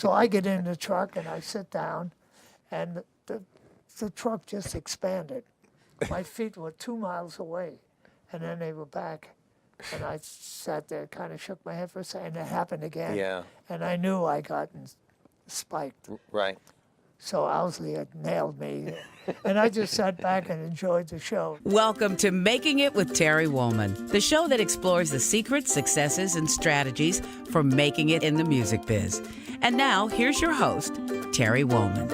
So I get in the truck and I sit down, and the truck just expanded. My feet were 2 miles away, and then they were back. And I sat there, kind of shook my head for a second, and it happened again. Yeah. And I knew I gotten spiked. Right. So Owsley had nailed me. And I just sat back and enjoyed the show. Welcome to Making It with Terry Wollman, the show that explores the secrets, successes, and strategies for making it in the music biz. And now, here's your host, Terry Wollman.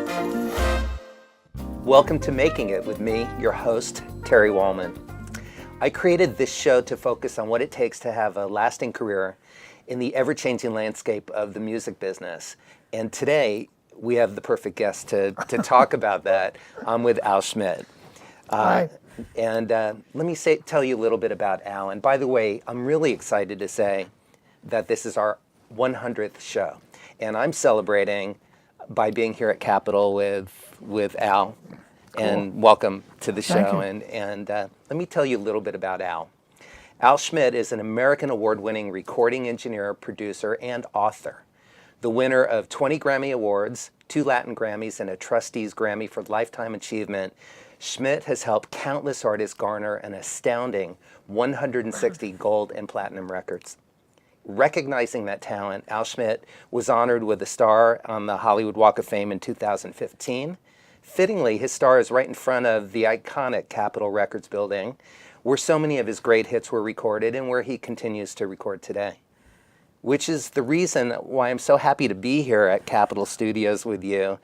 Welcome to Making It with me, your host, Terry Wollman. I created this show to focus on what it takes to have a lasting career in the ever-changing landscape of the music business. And today, we have the perfect guest to talk about that. I'm with Al Schmitt. Hi. And let me tell you a little bit about Al. And by the way, I'm really excited to say that this is our 100th show. And I'm celebrating by being here at Capitol with Al. Cool. And welcome to the show. And let me tell you a little bit about Al. Al Schmitt is an American award-winning recording engineer, producer, and author. The winner of 20 Grammy Awards, 2 Latin Grammys, and a Trustees Grammy for Lifetime Achievement, Schmitt has helped countless artists garner an astounding 160 gold and platinum records. Recognizing that talent, Al Schmitt was honored with a star on the Hollywood Walk of Fame in 2015. Fittingly, his star is right in front of the iconic Capitol Records building, where so many of his great hits were recorded and where he continues to record today. Which is the reason why I'm so happy to be here at Capitol Studios with you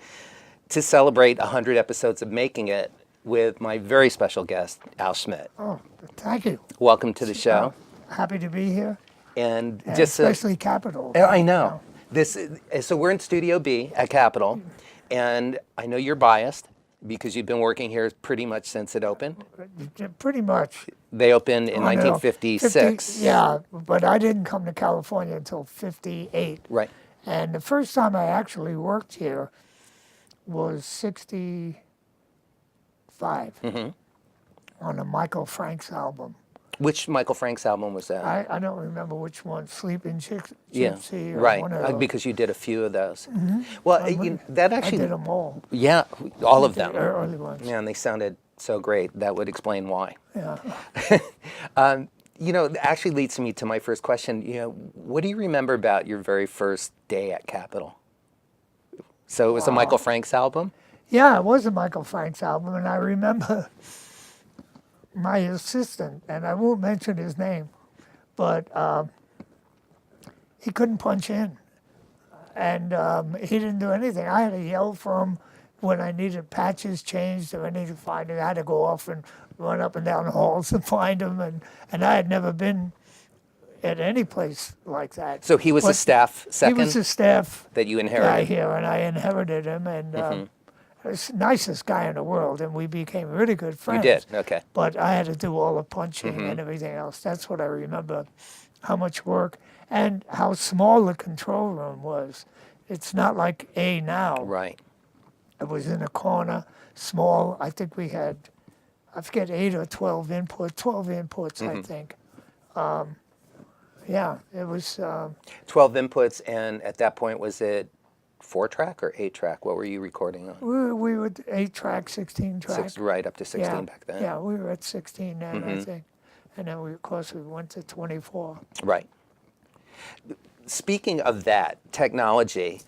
to celebrate 100 episodes of Making It with my very special guest, Al Schmitt. Oh, thank you. Welcome to the show. Happy to be here. And just especially Capitol. I know. So we're in Studio B at Capitol, and I know you're biased because you've been working here pretty much since it opened. Pretty much. They opened in 1956. Yeah, but I didn't come to California until 58. Right. And the first time I actually worked here was 65 on a Michael Franks album. Which Michael Franks album was that? I don't remember which one, Sleeping Gypsy or right. one of those. Because you did a few of those. Well, that actually... I did them all. Yeah, all of them. The early ones. Yeah, and they sounded so great. That would explain why. Yeah. It actually leads me to my first question. What do you remember about your very first day at Capitol? So it was a Michael Franks album? Yeah, it was a Michael Franks album, and I remember my assistant, and I won't mention his name, but he couldn't punch in, and he didn't do anything. I had to yell for him when I needed patches changed or I needed to find it. I had to go off and run up and down the halls to find him, and I had never been at any place like that. So he was a staff second? He was a staff that you inherited? guy here, and I inherited him, and he's the nicest guy in the world, and we became really good friends. You did, okay. But I had to do all the punching and everything else. That's what I remember, how much work and how small the control room was. It's not like A now. Right. It was in a corner, small. I think we had, I forget, 8 or 12 inputs, I think. Yeah, it was... 12 inputs, and at that point, was it 4-track or 8-track? What were you recording on? We were 8-track, 16-track. Right, up to 16 back then. Yeah, we were at 16 then, I think. And then, of course, we went to 24. Right. Speaking of that, technology,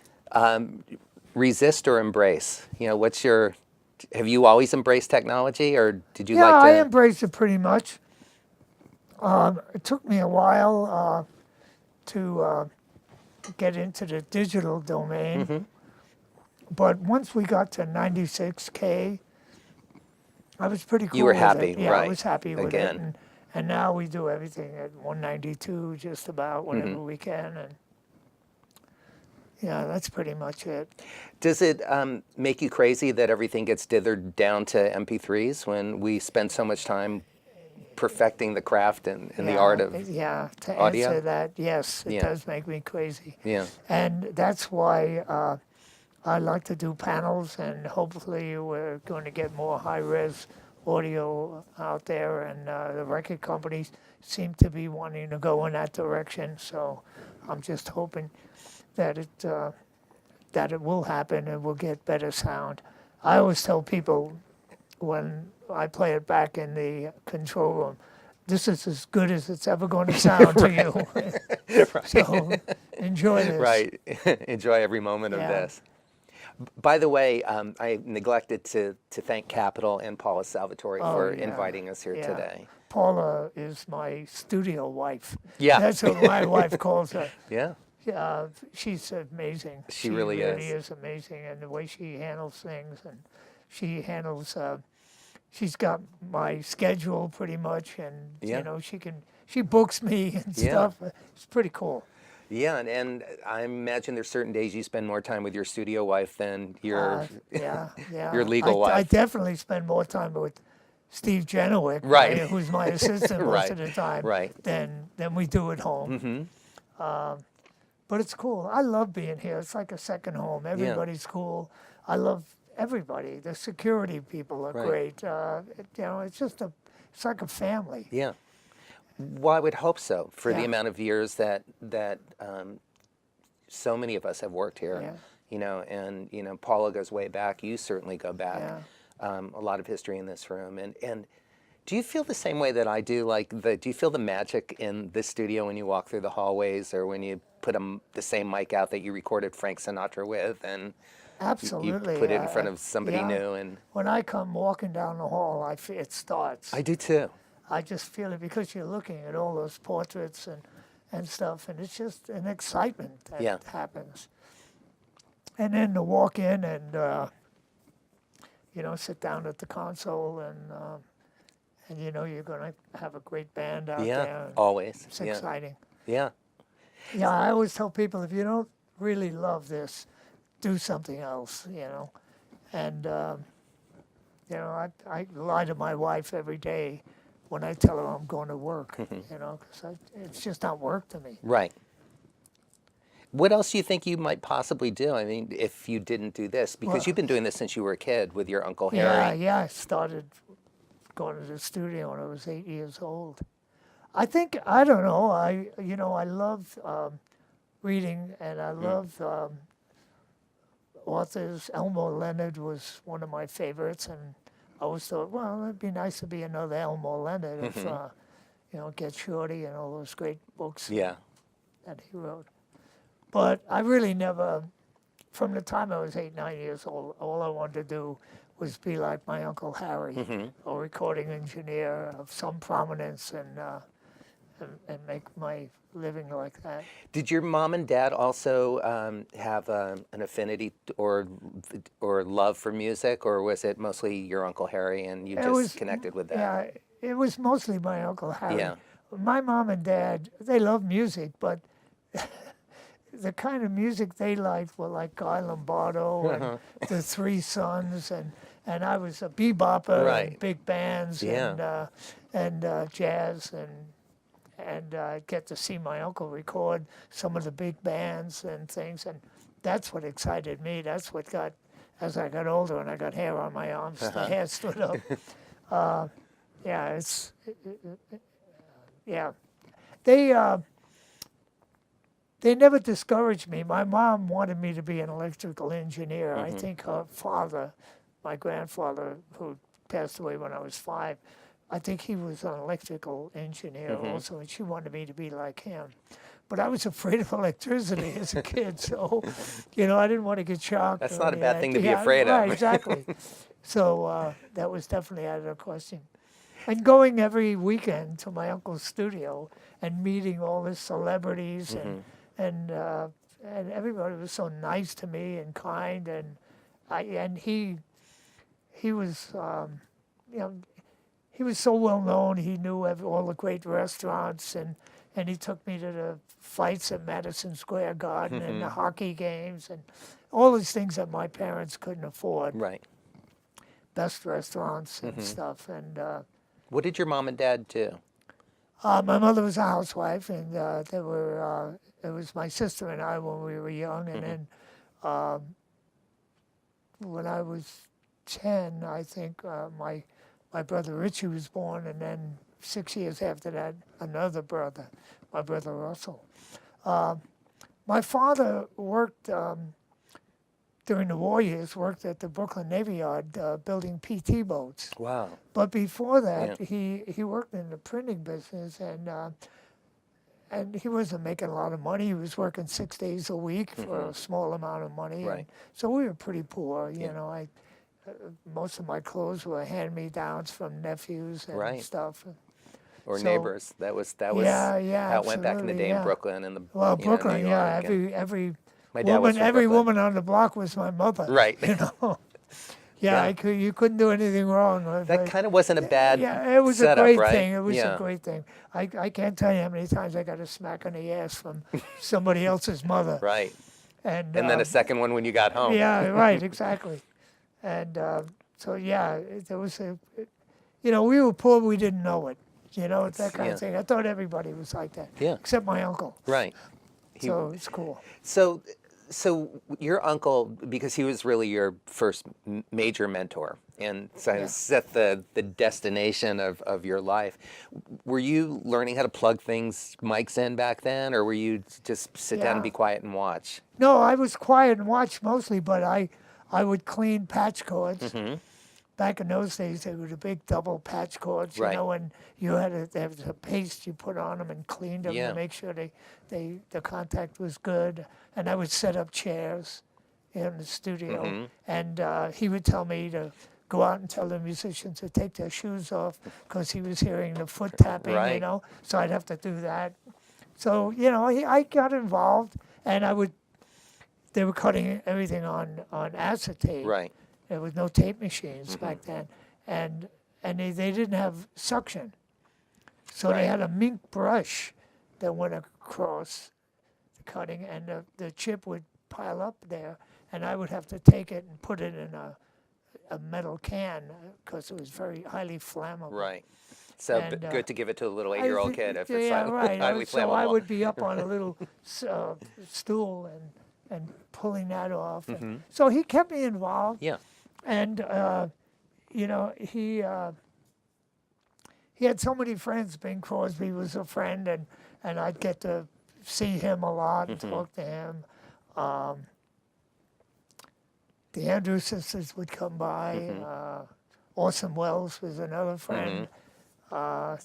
resist or embrace? Have you always embraced technology, or did you like to? Yeah, I embraced it pretty much. It took me a while to get into the digital domain. But once we got to 96K, I was pretty cool. You were happy, with it. Yeah, right? I was happy with Again. it. And now we do everything at 192, just about whenever we can. And yeah, that's pretty much it. Does it make you crazy that everything gets dithered down to MP3s when we spend so much time perfecting the craft and the art of to audio? Answer that, yes, it does make me crazy. Yeah. And that's why I like to do panels, and hopefully we're going to get more high-res audio out there, and the record companies seem to be wanting to go in that direction, so I'm just hoping that it that it will happen and we'll get better sound. I always tell people when I play it back in the control room, this is as good as it's ever going to sound to you. So enjoy this. Right. Enjoy every moment of Yeah. this. By the way, I neglected to thank Capitol and Paula Salvatore for yeah. inviting us here Yeah. today. Paula is my studio wife. Yeah. That's what my wife calls her. Yeah. She's amazing. She really is amazing, and the way she handles things, and she handles. She's got my schedule pretty much, and Yeah. you know she books me and Yeah. stuff. It's pretty cool. Yeah, and I imagine there's certain days you spend more time with your studio wife than your Yeah. your legal I wife. definitely spend more time with Steve Jenowick, Right. who's my assistant most Right. of the time, Right. than we do at home. But it's cool. I love being here. It's like a second home. Everybody's cool. I love everybody. The security people are Right. great. You know, it's like a family. Yeah. Well, I would hope so for the Yeah. amount of years that so many of us have worked here. Yeah. You know, and you know, Paula goes way back. You certainly go back. Yeah. A lot of history in this room, and do you feel the same way that I do? Like, do you feel the magic in this studio when you walk through the hallways, or when you put the same mic out that you recorded Frank Sinatra with, and Absolutely. you put it in front of somebody yeah. new? And When I come walking down the hall, it starts. I do too. I just feel it because you're looking at all those portraits and stuff, and it's just an excitement that Yeah. happens. And then to walk in and you know, sit down at the console and you know you're going to have a great band out Yeah, there. always. It's Yeah. exciting. Yeah. Yeah, I always tell people, if you don't really love this, do something else, you know. And, you know, I lie to my wife every day when I tell her I'm going to work, you know, because it's just not work to me. Right. What else do you think you might possibly do? I mean, if you didn't do this, because Well- you've been doing this since you were a kid with your Uncle Yeah, Harry. yeah, I started going to the studio when I was 8 years old. I think, I don't know, I love reading, and I love authors. Elmo Leonard was one of my favorites, and I always thought, well, it'd be nice to be another Elmo Leonard if, you know, Get Shorty and all those great books Yeah. that he wrote. But I really never, from the time I was 8, 9 years old, all I wanted to do was be like my Uncle Harry, a recording engineer of some prominence, and make my living like that. Did your mom and dad also have an affinity or love for music, or was it mostly your Uncle Harry and you just connected with that? Yeah, it was mostly my Uncle Harry. Yeah. My mom and dad, they love music, but the kind of music they liked were like Guy Lombardo and the Three Sons, and I was a bebopper Right. and big bands Yeah. and jazz, and I'd get to see my uncle record some of the big bands and things, and that's what excited me. That's what got, as I got older and I got hair on my arms, the hair stood up. Yeah, yeah. They never discouraged me. My mom wanted me to be an electrical engineer. I think her father, my grandfather, who passed away when I was 5, I think he was an electrical engineer also, and she wanted me to be like him. But I was afraid of electricity as a kid, so, you know, I didn't want to get shocked. That's or not a any bad of thing that. to be Yeah, afraid of. Right, exactly. So that was definitely out of the question. And going every weekend to my uncle's studio and meeting all the celebrities and everybody was so nice to me and kind, and he was you know, he was so well known. He knew all the great restaurants, and he took me to the fights at Madison Square Garden and the hockey games and all these things that my parents couldn't afford. Right. Best restaurants and stuff. And What did your mom and dad do? my mother was a housewife, and it was my sister and I when we were young. And then when I was 10, I think my brother Richie was born, and then 6 years after that, another brother, my brother Russell. My father worked during the war years, worked at the Brooklyn Navy Yard building PT boats. Wow. But before that, he worked in the printing business, and he wasn't making a lot of money. He was working 6 days a week for a small amount of money. Right. And so we were pretty poor, you know. Most of my clothes were hand-me-downs from nephews and stuff. Or So- neighbors. That was Yeah, how it went back in the absolutely, day in yeah. Brooklyn and Well, New Brooklyn, York. and every my dad was from every Brooklyn. woman on the block was my mother. Right. You know. Yeah. You couldn't do anything wrong. That kind of wasn't a bad it was setup, a great right? thing. It was Yeah. a great thing. I can't tell you how many times I got a smack on the ass from somebody else's mother. Right. And And then a second one when you got home. Yeah, right, exactly. And there was we were poor, we didn't know it. You know, it's that kind of thing. I thought everybody was like that. Yeah. Except my uncle. Right. So it's cool. So your uncle, because he was really your first major mentor and kind of set the destination of your life, were you learning how to plug things, mics in back then, or were you just sit down and be quiet and watch? No, I was quiet and watched mostly, but I would clean patch cords. Back in those days, they were the big double patch cords, you know, and you had there was a paste you put on them and cleaned them to make sure the contact was good. And I would set up chairs in the studio, and he would tell me to go out and tell the musicians to take their shoes off because he was hearing the foot tapping, you know. So I'd have to do that. So I got involved, and they were cutting everything on acetate. Right. There was no tape machines back then, and they didn't have suction, so they had a mink brush that went across the cutting, and the chip would pile up there, and I would have to take it and put it in a metal can because it was very highly flammable. Right. So And, good to give it to a little 8-year-old kid if it's right. highly So flammable. I would be up on a little stool and pulling that off. And so he kept me involved. Yeah. And he had so many friends. Bing Crosby was a friend, and I'd get to see him a lot and talk to him. The Andrews sisters would come by. Orson Welles was another friend. Art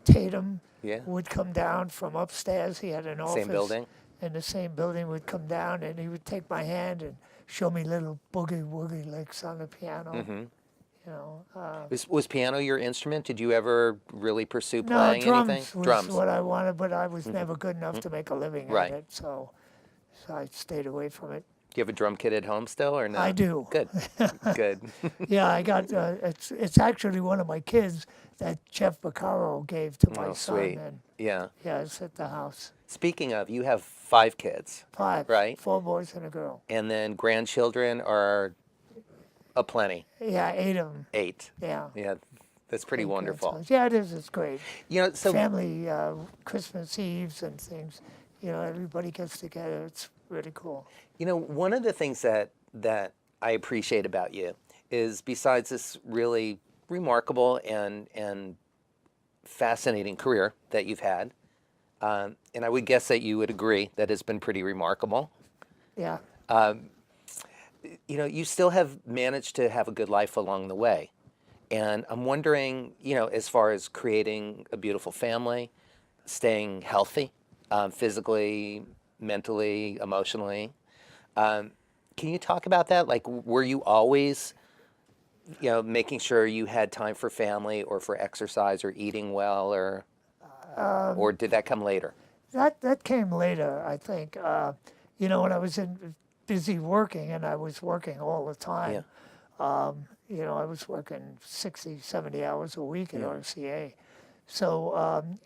Tatum would come down from upstairs. He had an office Same building? in the same building. Would come down, and he would take my hand and show me little boogie woogie licks on the piano. You know, Was piano your instrument? Did you ever really pursue no, playing drums anything? was what I wanted, but I was never good enough to make a living Right. at it, so I stayed away from it. Do you have a drum kit at home still, or no? I do. Good. Good. Yeah, I got. It's actually one of my kids that Jeff Beccaro gave to my Oh, son, sweet. and Yeah. it's at the house. Speaking of, you have 5 kids, 5, Right. 4 boys and a girl. and then grandchildren are aplenty. Yeah, 8 of them. 8. Yeah. Yeah, that's pretty wonderful. Yeah, it is. It's great. You know, so Family Christmas Eves and things. Everybody gets together. It's really cool. one of the things that I appreciate about you is, besides this really remarkable and fascinating career that you've had, and I would guess that you would agree that it's been pretty remarkable. Yeah. You still have managed to have a good life along the way. And I'm wondering, as far as creating a beautiful family, staying healthy, physically, mentally, emotionally. Can you talk about that? Like, were you always, making sure you had time for family or for exercise or eating well, or did that come later? That came later, I think. When I was busy working, and I was working all the time. I was working 60, 70 hours a week at RCA. So,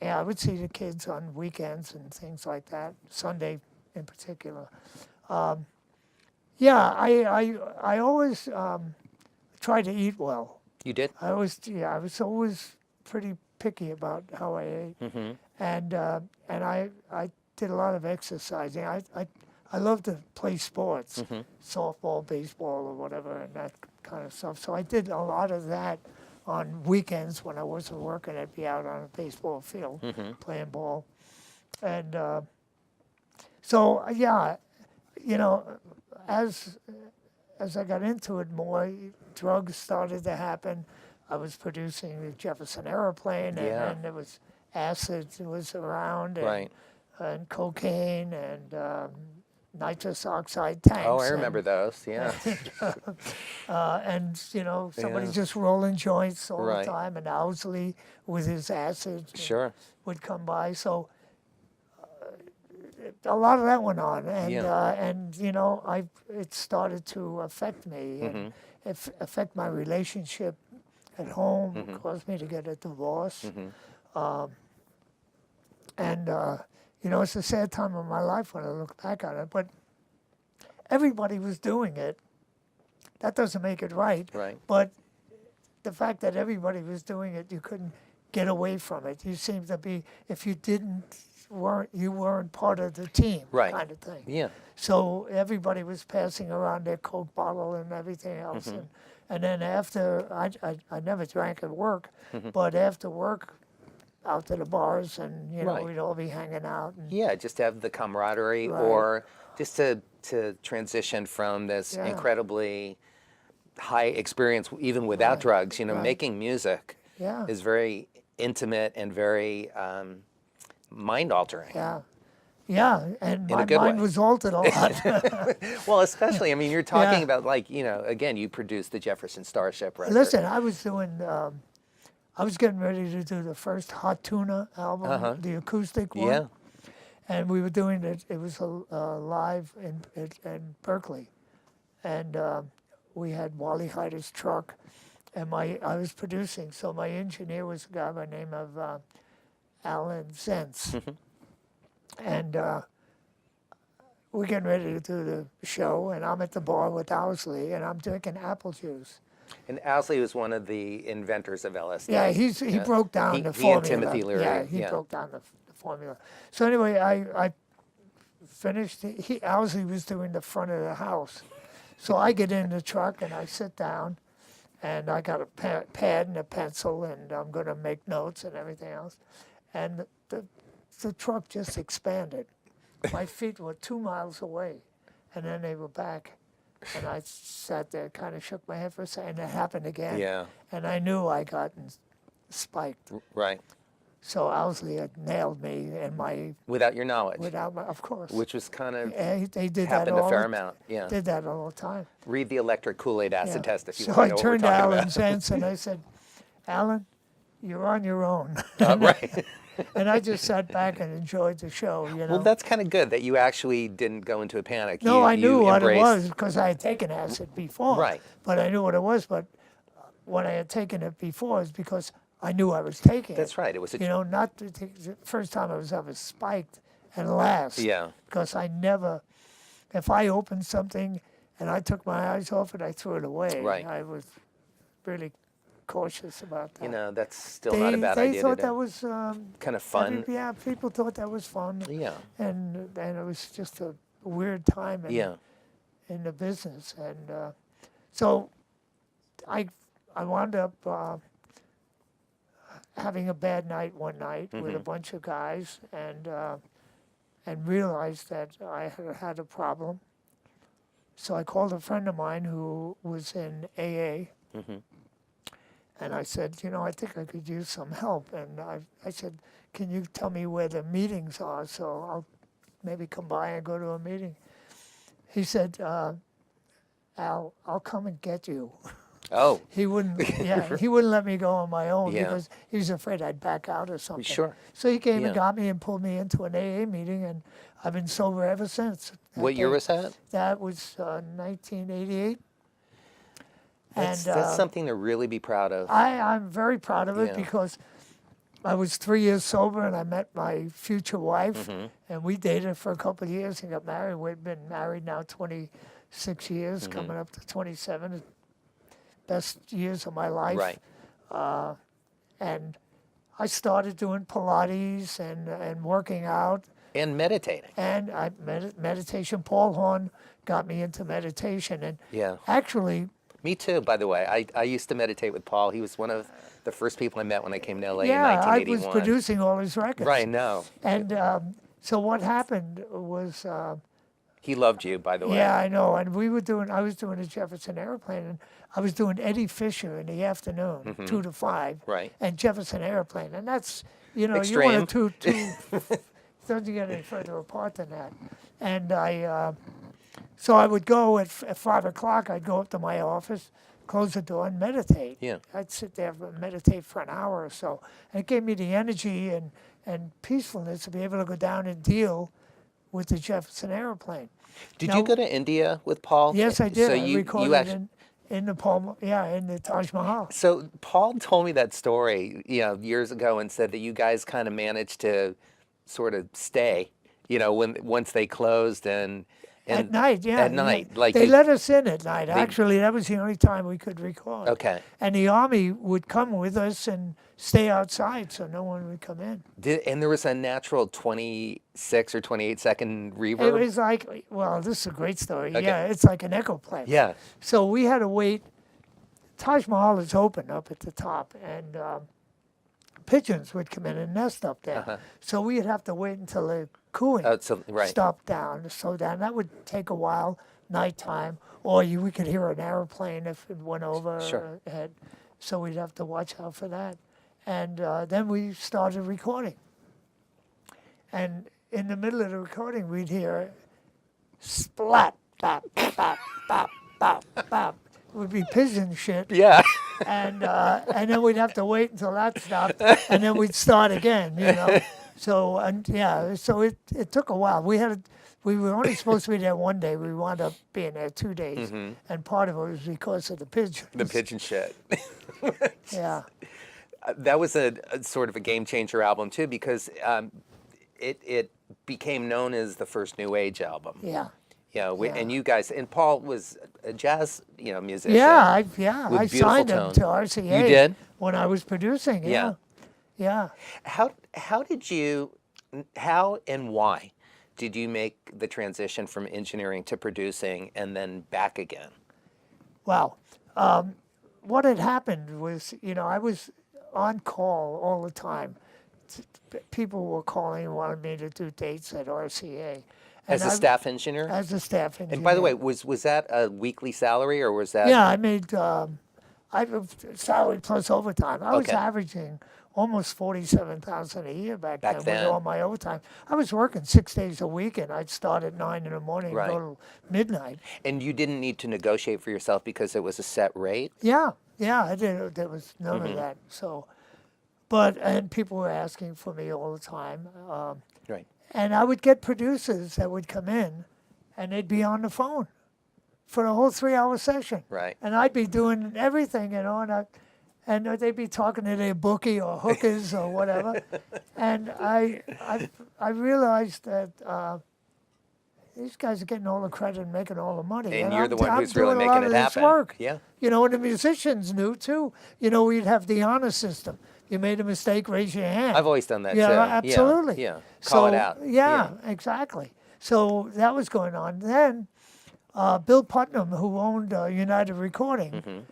I would see the kids on weekends and things like that, Sunday in particular. I always tried to eat well. You did? I was always pretty picky about how I ate. And I did a lot of exercising. I love to play sports, softball, baseball, or whatever, and that kind of stuff. So I did a lot of that on weekends when I wasn't working. I'd be out on a baseball field playing ball. And as I got into it more, drugs started to happen. I was producing the Jefferson Airplane, and Yeah. then there was acid was around, and, Right. and cocaine, and nitrous oxide tanks. Oh, I remember those. Yeah. And somebody Yeah. just rolling joints all Right. the time, and Owsley with his acid Sure. would come by. So a lot of that went on, and Yeah. it started to affect me and Mm-hmm. affect my relationship at home. Caused me to get a divorce, and it's a sad time of my life when I look back on it. But everybody was doing it. That doesn't make it right. Right. But the fact that everybody was doing it, you couldn't get away from it. You seemed to be, if you weren't part of the team, Right. kind of thing. Yeah. So everybody was passing around their Coke bottle and everything else. And then after, I never drank at work, but after work, out to the bars, and Right. we'd all be hanging out. And, Yeah, just to have the camaraderie, Right. or just to transition from this Yeah. incredibly high experience, even without drugs. Right. Making music Yeah. is very intimate and very mind altering. Yeah. Yeah, and In a my good mind way. was altered a lot. Well, especially, I mean, you're talking Yeah. about, like, again, you produced the Jefferson Starship record. Listen, I was doing, I was getting ready to do the first Hot Tuna album, the acoustic one. Yeah. And we were doing it, it was live in Berkeley. And we had Wally Hyder's truck, and I was producing, so my engineer was a guy by the name of Alan Zentz. And we're getting ready to do the show, and I'm at the bar with Owsley, and I'm drinking apple juice. And Owsley was one of the inventors of LSD. Yeah, he broke down the He formula. and Timothy Leary. Yeah, he broke down the formula. So anyway, I finished. Owsley was doing the front of the house, so I get in the truck and I sit down, and I got a pad and a pencil, and I'm going to make notes and everything else, and the truck just expanded. My feet were 2 miles away, and then they were back. And I sat there, kind of shook my head for a second, and it happened again. Yeah. And I knew I gotten spiked. Right. So Owsley had nailed me in Without your knowledge. of course. Which was kind of They did that happened a all fair the- amount. Yeah. Did that all the time. Read the electric Kool-Aid acid Yeah. test if you So want I to know what we're turned to talking Alan about. Zentz and I said, Alan, you're on your own. Right. And I just sat back and enjoyed the show, Well, that's kind of good that you actually didn't go into a panic. No, You- I you knew what it embraced- was because I had taken acid before. Right. But I knew what it was. But when I had taken it before is because I knew I was taking it. That's right. It was a Not the first time I was ever spiked and last. Yeah. Because I never, if I opened something and I took my eyes off it, I threw it away. Right. I was really cautious about that. that's still not a bad they idea. thought to that do. was Kind of fun. yeah, people thought that was fun. Yeah. And it was just a weird time Yeah. in the business. And so I wound up having a bad night one night with a bunch of guys and realized that I had a problem. So I called a friend of mine who was in AA. And I said, I think I could use some help. And I said, can you tell me where the meetings are so I'll maybe come by and go to a meeting? He said, Al, I'll come and get you. Oh, He wouldn't let me go on my own Yeah. because he was afraid I'd back out or something. Sure. So he came Yeah. and got me and pulled me into an AA meeting, and I've been sober ever since. what year was that? That was 1988. That's And something to really be proud of. I'm very proud of it Yeah. because I was 3 years sober and I met my future wife, and we dated for a couple of years and got married. We've been married now 26 years, coming up to 27. Best years of my life. Right. And I started doing Pilates and working out. And meditating. And meditation. Paul Horn got me into meditation. And Yeah. actually, Me too, by the way. I used to meditate with Paul. He was one of the first people I met when I came to LA in yeah, I 1981. was producing all his records. Right, no. And so what happened was He loved you, by the way. Yeah, I know. And I was doing a Jefferson Airplane, and I was doing Eddie Fisher in the afternoon, 2 to 5, Right. and Jefferson Airplane. And that's, you know, Extreme. you want to doesn't get any further apart than that. And so I would go at 5 o'clock, I'd go up to my office, close the door, and meditate. Yeah. I'd sit there and meditate for an hour or so. And it gave me the energy and peacefulness to be able to go down and deal with the Jefferson Airplane. Did Now- you go to India with Paul? Yes, I did. So I you recorded actually. in the in the Taj Mahal. So Paul told me that story, years ago, and said that you guys kind of managed to sort of stay, once they closed and At night, yeah. At night, like they let us in at night. Actually, that was the only time we could record. Okay. And the Army would come with us and stay outside, so no one would come in. And there was a natural 26 or 28-second reverb. It was like, well, this is a great story. Okay. Yeah, it's like an echo plane. Yeah. So we had to wait. Taj Mahal is open up at the top, and pigeons would come in and nest up there. So we'd have to wait until the cooing Right. stopped down, slow down. That would take a while, nighttime, or we could hear an airplane if it went over Sure. ahead. So we'd have to watch out for that. And then we started recording. And in the middle of the recording, we'd hear splat, bop, bop, bop, bop, bop. It would be pigeon shit. Yeah. And then we'd have to wait until that stopped, and then we'd start again, So so it took a while. We were only supposed to be there one day. We wound up being there 2 days, and part of it was because of the pigeons. The pigeon shit. Yeah. That was a sort of a game changer album too, because it became known as the first New Age album. Yeah. And you guys, and Paul was a jazz, musician. Yeah, I beautiful signed him tone. to RCA. You did? When I was producing. Yeah. Yeah. How and why did you make the transition from engineering to producing and then back again? Well, what had happened was, I was on call all the time. People were calling and wanted me to do dates at RCA. As a staff engineer? As a staff engineer. And by the way, was that a weekly salary or was that? Yeah, I made salary plus overtime. I was Okay. averaging almost $47,000 a year back then then. with all my overtime. I was working 6 days a week, and I'd start at 9 in the morning Right. and go to midnight. And you didn't need to negotiate for yourself because it was a set rate? Yeah, I did. There was none of that. So, and people were asking for me all the time. Right. And I would get producers that would come in, and they'd be on the phone for the whole 3-hour session. Right. And I'd be doing everything, and they'd be talking to their bookie or hookers or whatever. And I realized that these guys are getting all the credit and making all the money. And you're the one I'm who's really doing a lot making of it this happen. work. Yeah. And the musicians knew too. We'd have the honor system. You made a mistake, raise your hand. I've always done that too. Absolutely. Yeah. Call it out. Yeah, exactly. So that was going on. Then Bill Putnam, who owned United Recording,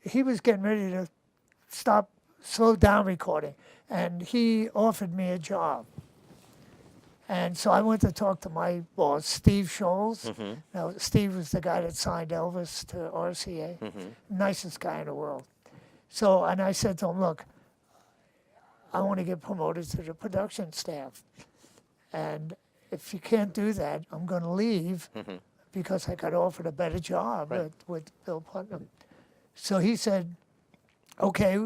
he was getting ready to slow down recording, and he offered me a job. And so I went to talk to my boss, Steve Scholes. Now, Steve was the guy that signed Elvis to RCA, nicest guy in the world. So, and I said to him, look, I want to get promoted to the production staff. And if you can't do that, I'm going to leave because I got offered a better job with Bill Putnam. So he said, okay,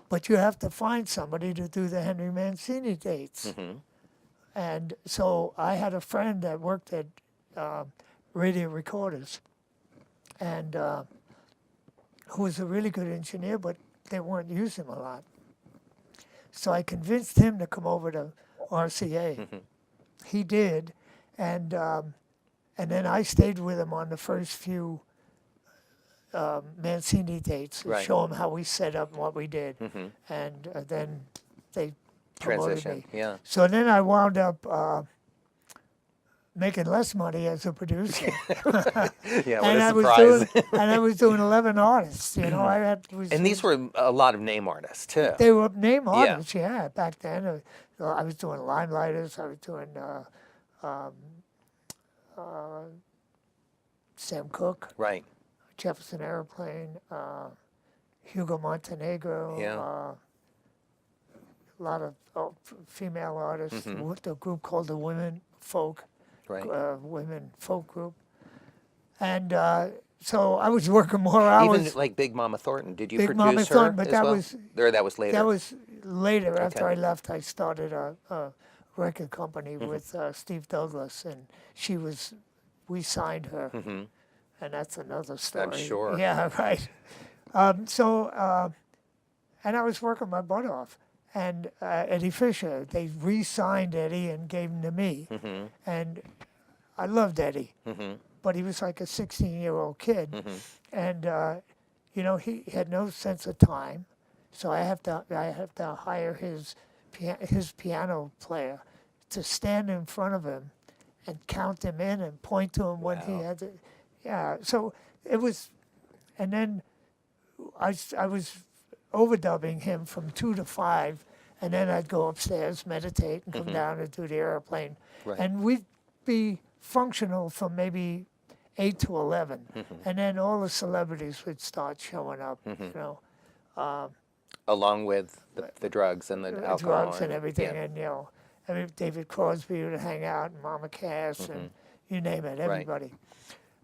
but you have to find somebody to do the Henry Mancini dates. And so I had a friend that worked at Radio Recorders, and who was a really good engineer, but they weren't using him a lot. So I convinced him to come over to RCA. He did, and then I stayed with him on the first few Mancini dates, Right. show him how we set up and what we did, and then they promoted Transition. me. Yeah. So then I wound up making less money as a producer. Yeah. What and a I surprise. was doing 11 artists. And these were a lot of name artists too. They were name artists, yeah. Back then, I was doing Limelighters. I was doing Sam Cooke, Right. Jefferson Airplane, Hugo Montenegro, Yeah. a lot of female artists, with the group called the Women Folk, Right. Women Folk Group. And so I was working more hours. Even like Big Mama Thornton. Did you Big produce Mama her Thornton, but as that well? was- Or that was later. That was later. After Okay. I left, I started a record company with Steve Douglas, and we signed her, and that's another story. sure. Yeah, right. And I was working my butt off. And Eddie Fisher, they re-signed Eddie and gave him to me. And I loved Eddie, but he was like a 16-year-old kid. And, he had no sense of time. So I have to hire his piano player to stand in front of him and count him in and point to him when he had to. Yeah, so it was, and then I was overdubbing him from 2 to 5, and then I'd go upstairs, meditate, and come down and do the airplane. Right. And we'd be functional from maybe 8 to 11, and then all the celebrities would start showing up, Along with the drugs and the alcohol. drugs and everything, Yeah. and David Crosby would hang out, and Mama Cass, and you name it, everybody.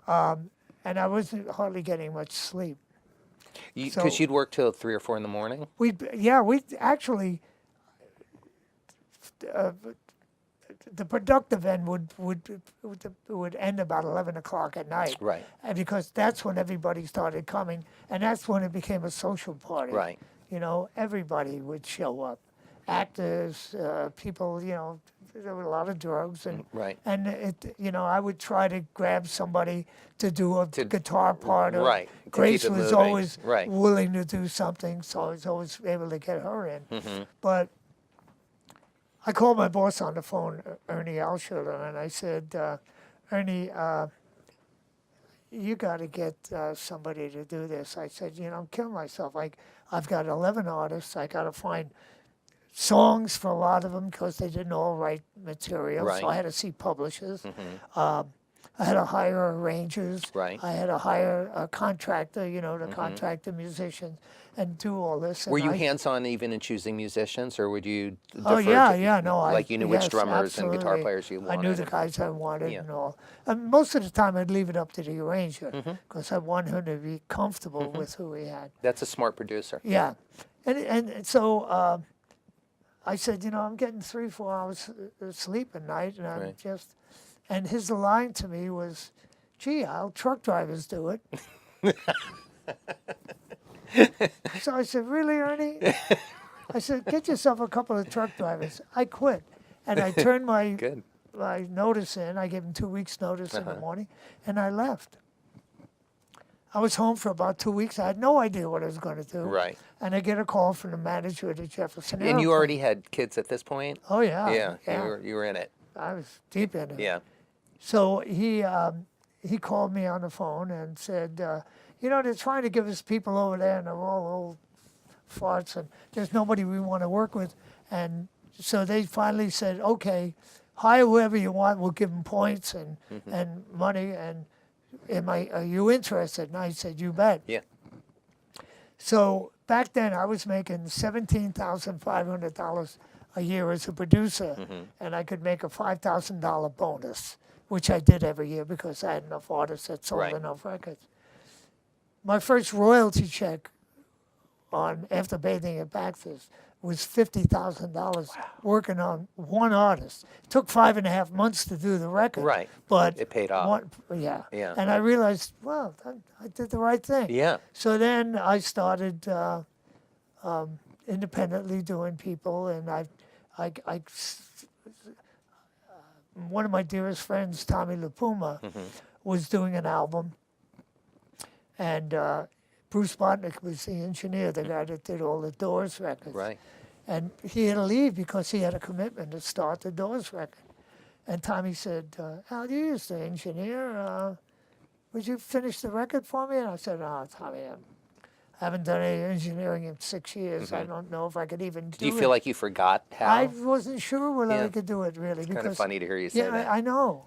And I wasn't hardly getting much sleep. Because So- you'd work till 3 or 4 in the morning? We'd actually, the productive end would end about 11 o'clock at night. Right. And because that's when everybody started coming, and that's when it became a social party. Right. Everybody would show up. Actors, people, there were a lot of drugs. And, Right. and I would try to grab somebody to do a guitar part. Or right, to Grace keep it was moving. always Right. willing to do something, so I was always able to get her in. But I called my boss on the phone, Ernie Alschuler, and I said, Ernie, you got to get somebody to do this. I said, I'm killing myself. I've got 11 artists. I got to find songs for a lot of them because they didn't all write material. Right. So I had to see publishers. I had to hire arrangers. Right. I had to hire a contractor, to contract the musicians and do all this. Were And you I- hands-on even in choosing musicians, or would you Oh defer yeah, to, yeah, no. like you knew which yes, drummers and guitar absolutely. players you I wanted? knew the guys I wanted Yeah. and all. And most of the time, I'd leave it up to the arranger Mm-hmm. because I want him to be comfortable with who he had. That's a smart producer. Yeah, and so I said, I'm getting 3-4 hours sleep a night, and I'm Right. and his line to me was, "Gee, Al, truck drivers do it." So I said, "Really, Ernie?" I said, "Get yourself a couple of truck drivers." I quit, and I turned my Good. notice in. I gave him 2 weeks' notice in the morning, and I left. I was home for about 2 weeks. I had no idea what I was going to do. Right. And I get a call from the manager at the Jefferson And you Airplane. already had kids at this point? Oh yeah. Yeah. You were in it. I was deep in it. Yeah. So he called me on the phone and said, they're trying to give us people over there, and they're all old farts, and there's nobody we want to work with. And so they finally said, okay, hire whoever you want. We'll give them points and money. And are you interested? And I said, you bet. Yeah. So back then I was making $17,500 a year as a producer, and I could make a $5,000 bonus, which I did every year because I had enough artists that sold Right. enough records. My first royalty check on After Bathing at Baxter's was $50,000 working on one artist. It took 5.5 months to do the record. Right. But It paid off. Yeah. Yeah. And I realized, well, I did the right thing. Yeah. So then I started independently doing people, and one of my dearest friends, Tommy LaPuma, was doing an album, and Bruce Botnick was the engineer, the guy that did all the Doors records. Right. And he had to leave because he had a commitment to start the Doors record. And Tommy said, Al, you used to engineer. Would you finish the record for me? And I said, oh, Tommy, I haven't done any engineering in 6 years. I don't know if I could even do it. Do you feel like you forgot how? I wasn't sure whether Yeah. I could do it, really. It's kind of funny to hear you say yeah, that. I know.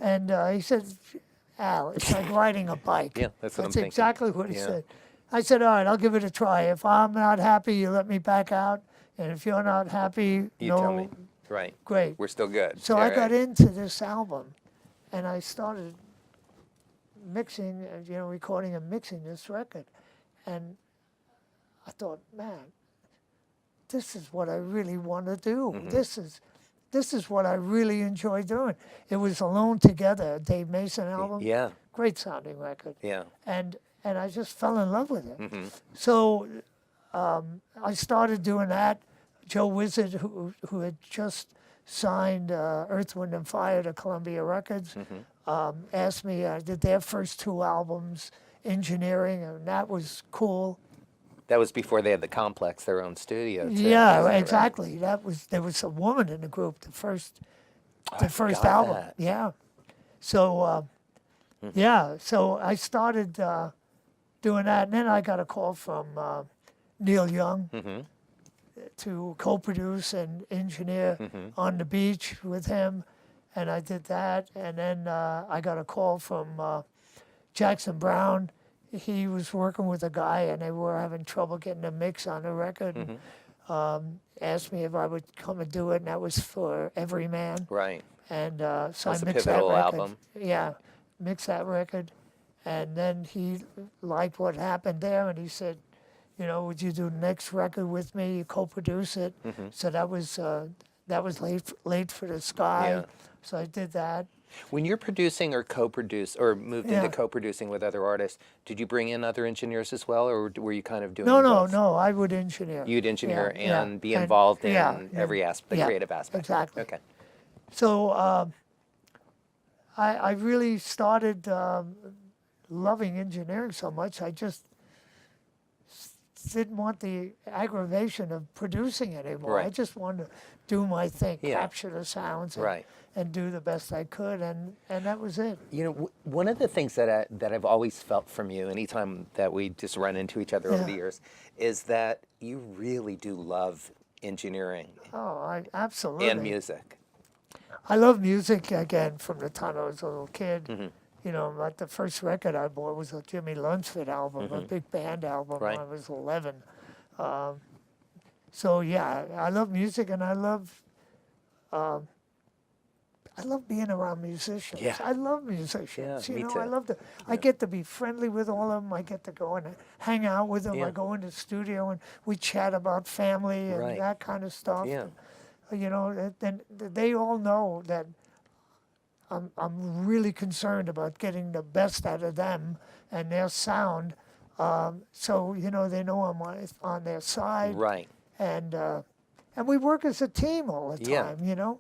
And he said, Al, it's like riding a bike. Yeah, that's what I'm That's thinking. exactly what he Yeah. said. I said, all right, I'll give it a try. If I'm not happy, you let me back out. And if you're not happy, You no, tell me. Right. great. We're still good. So I got into this album, and I started mixing, recording and mixing this record. And I thought, man, this is what I really want to do. Mm-hmm. This is what I really enjoy doing. It was Alone Together, a Dave Mason album. Yeah. Great sounding record. Yeah. And I just fell in love with it. Mm-hmm. So I started doing that. Joe Wizard, who had just signed Earth, Wind and Fire to Columbia Records, asked me. I did their first 2 albums, Engineering, and that was cool. That was before they had the Complex, their own studio. Too, Yeah, wasn't it, right? exactly. There was a woman in the group. The first I forgot album. that. Yeah. So so I started doing that, and then I got a call from Neil Young to co-produce and engineer On the Beach with him, and I did that. And then I got a call from Jackson Browne. He was working with a guy, and they were having trouble getting a mix on the record. Asked me if I would come and do it, and that was for Every Man. Right. And so That's I a mixed that pivotal record. album. Yeah, mixed that record, and then he liked what happened there, and he said, would you do the next record with me? You co-produce it. So that was late for the Sky. Yeah. So I did that. When you're producing or co-produce or moved Yeah. into co-producing with other artists, did you bring in other engineers as well, or were you kind of doing No, both? I would engineer. You'd engineer Yeah, and be and- involved in yeah, every aspect, the yeah, creative aspect. exactly. Okay. So I really started loving engineering so much. I just didn't want the aggravation of producing anymore. I Right. just wanted to do my thing, Yeah. capture the sounds, and, Right. and do the best I could, and that was it. One of the things that I've always felt from you, anytime that we just run into each other over Yeah. the years, is that you really do love engineering Oh, absolutely. and music. I love music again from the time I was a little kid. Mm-hmm. Like the first record I bought was a Jimmy Lunceford album, a big band album Right. when I was 11. So yeah, I love music, and I love being around musicians. Yeah. I love musicians. Yeah, me I too. love to. I get to be friendly with all of them. I get to go and hang out with them. Yeah. I go in the studio and we chat about family and Right. that kind of stuff. Yeah. And they all know that I'm really concerned about getting the best out of them and their sound. So they know I'm on their side. Right. And we work as a team all the Yeah. time.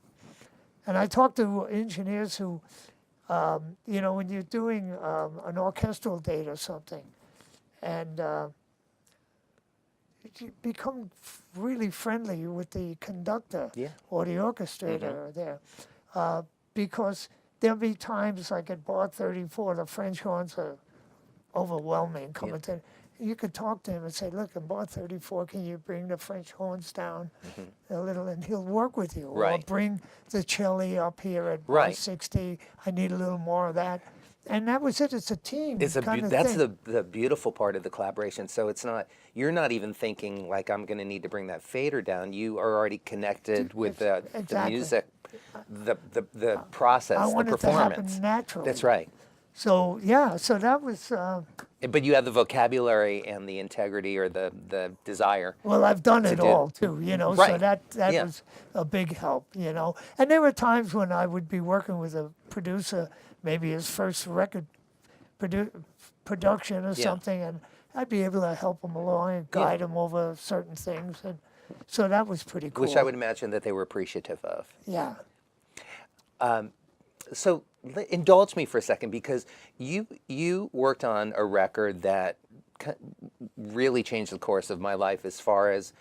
And I talk to engineers who, when you're doing an orchestral date or something, and you become really friendly with the conductor Yeah. or the orchestrator there, because there'll be times like at Bar 34, the French horns are overwhelming coming to. You could talk to him and say, look, in Bar 34, can you bring the French horns down a little? And he'll work with you. Or Right. bring the cello up here at Bar Right. 60. I need a little more of that. And that was it. It's a team That's kind of thing. the beautiful part of the collaboration. So you're not even thinking like I'm going to need to bring that fader down. You are already connected with the Exactly. music, the process, I the want it to happen performance. naturally. That's right. So, yeah, so that was, But you have the vocabulary and the integrity or the desire. well, I've done it do- all too, so Right. that Yeah. was a big help, And there were times when I would be working with a producer, maybe his first record production or Yeah. something, and I'd be able to help him along and guide him over certain things. And so that was pretty cool. Which I would imagine that they were appreciative of. Yeah. So indulge me for a second, because you worked on a record that really changed the course of my life as far as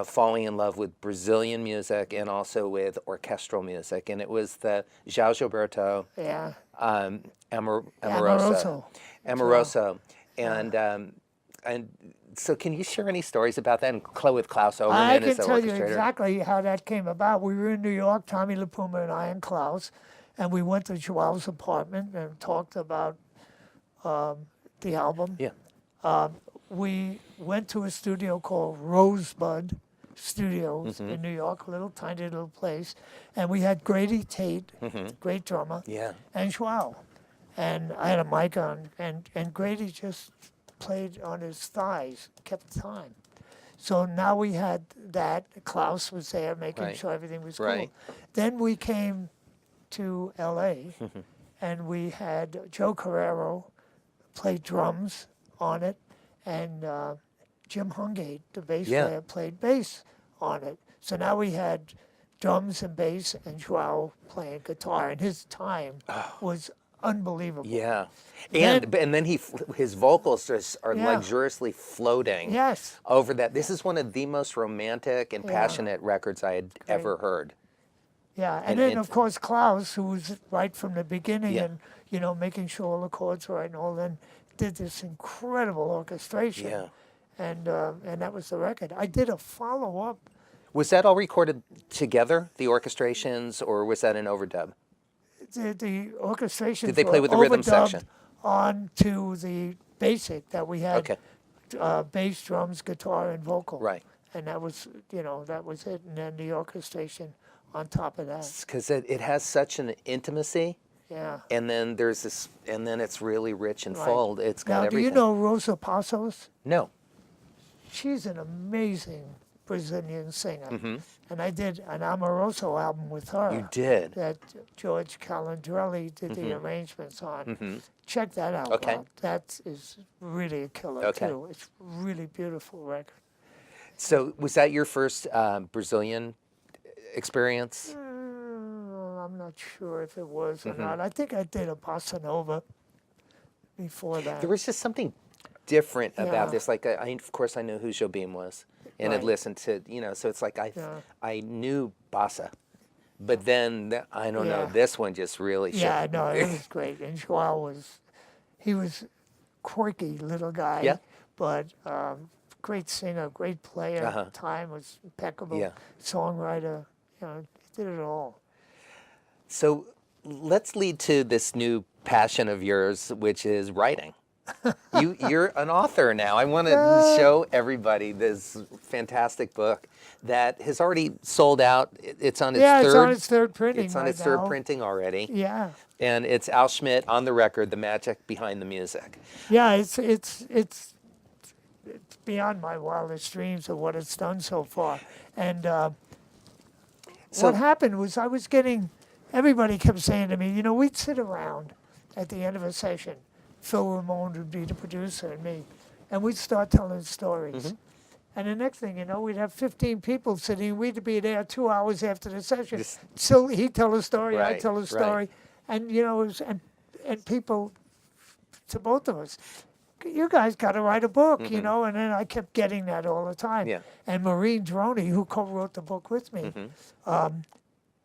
falling in love with Brazilian music and also with orchestral music, and it was the João Gilberto Yeah. Amoroso. And so can you share any stories about that, and with Klaus I Overman can as the tell you orchestrator? exactly how that came about. We were in New York, Tommy LaPuma and I and Klaus, And we went to Joel's apartment and talked about the album. Yeah. We went to a studio called Rosebud Studios in New York, a little tiny little place. And we had Grady Tate, great drummer, Yeah. and Joel. And I had a mic on, and Grady just played on his thighs, kept time. So now we had that. Klaus was there making Right. sure everything was Right. cool. Then we came to L.A., and we had Joe Carrero play drums on it, and Jim Hungate, the bass player, played bass on it. So now we had drums and bass and Joao playing guitar, and his time was unbelievable. Yeah. Then- And then his vocals just are Yeah. luxuriously floating Yes. over that. This is one of the most romantic and Yeah. passionate records I had ever heard. Yeah, And and then it- of course Klaus, who was right from the beginning, Yeah. and making sure all the chords were right and all, then did this incredible orchestration. Yeah. And that was the record. I did a follow-up. Was that all recorded together, the orchestrations, or was that an overdub? The orchestration. Did they play with the rhythm section? Onto the basic that we had. Okay. Bass, drums, guitar, and vocal. Right. And that was it. And then the orchestration on top of that. Because it has such an intimacy, Yeah. and then there's this, and then it's really rich and Right. full. It's got Now, everything. do you know Rosa Passos? No. She's an amazing Brazilian singer. And I did an Amoroso album with her. You did. That George Calandrelli did the arrangements on. Check that out. Okay. Bob. That is really a killer, Okay. too. It's really beautiful record. So was that your first Brazilian experience? I'm not sure if it was or not. I think I did a bossa nova before that. There was just something different Yeah. about this. Like, of course, I knew who Jobim was, and had Right. listened to, so it's like Yeah. I knew bossa, but then I don't know, Yeah. this one just really Yeah, showed. no, it was great. And Joao he was quirky little guy, Yeah. but great singer, great player. Uh-huh. Time was impeccable. Yeah. Songwriter, he did it all. So let's lead to this new passion of yours, which is writing. You're an author now. I want to show everybody this fantastic book that has already sold out. It's on its Yeah, third. it's on its third printing. It's on right its third now. printing already. Yeah, And it's Al Schmitt on the record, the magic behind the music. yeah. It's beyond my wildest dreams of what it's done so far. And So- what happened was everybody kept saying to me, we'd sit around at the end of a session. Phil Ramone would be the producer and me, and we'd start telling stories. And the next thing you know, we'd have 15 people sitting. We'd be there 2 hours after the session. Just- So he'd tell a story, Right, I'd tell a right. story, and it was, and people, to both of us, you guys got to write a book, And then I kept getting that all the time. Yeah. And Maureen Droney, who co-wrote the book with me,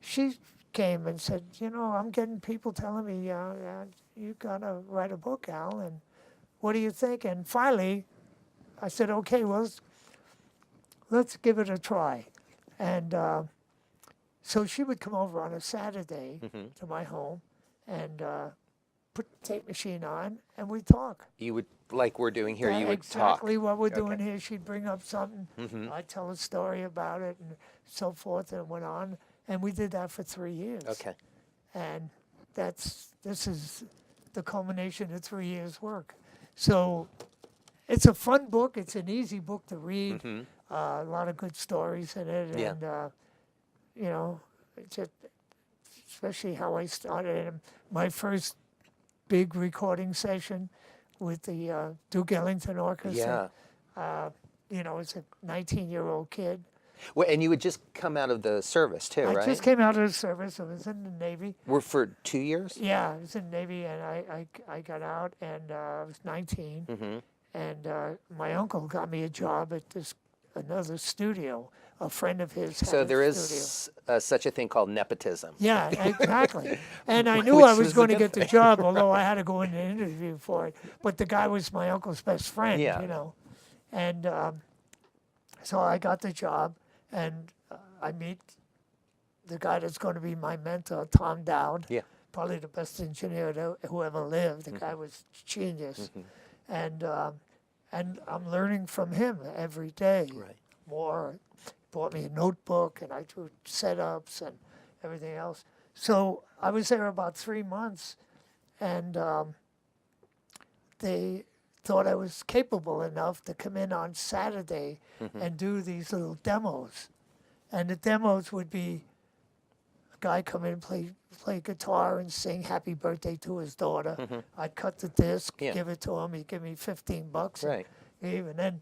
she came and said, I'm getting people telling me, you got to write a book, Al, and what do you think? And finally, I said, okay, well, let's give it a try. And so she would come over on a Saturday to my home and put the tape machine on, and we'd talk. You would, like we're doing here, you would Exactly talk. what we're doing Okay. here. She'd bring up something. I'd tell a story about it and so forth, and it went on. And we did that for 3 years. Okay. And this is the culmination of 3 years' work. So it's a fun book. It's an easy book to read. A lot of good stories in it. Yeah. And, it's just, especially how I started. And my first big recording session with the Duke Ellington Orchestra. As a 19-year-old kid. Well, and you would just come out of the service too, I right? just came out of the service. I was in the Navy. We're for 2 years? Yeah, I was in the Navy, and I got out, and I was 19. And my uncle got me a job at another studio. A friend of his had So a there studio. is such a thing called nepotism. Yeah, exactly. And I knew Which I was was a going to good get the job, although I had to go in and interview for it. But the guy was my uncle's best friend, Yeah. And so I got the job, and I meet the guy that's going to be my mentor, Tom Dowd. Yeah. probably the best engineer who ever lived. The guy was genius, and I'm learning from him every day. Right. More. He bought me a notebook, and I do setups and everything else. So I was there about 3 months, and they thought I was capable enough to come in on Saturday and do these little demos. And the demos would be a guy come in and play guitar and sing happy birthday to his daughter. I'd cut the disc, give it to him. He'd give me $15. Right. And then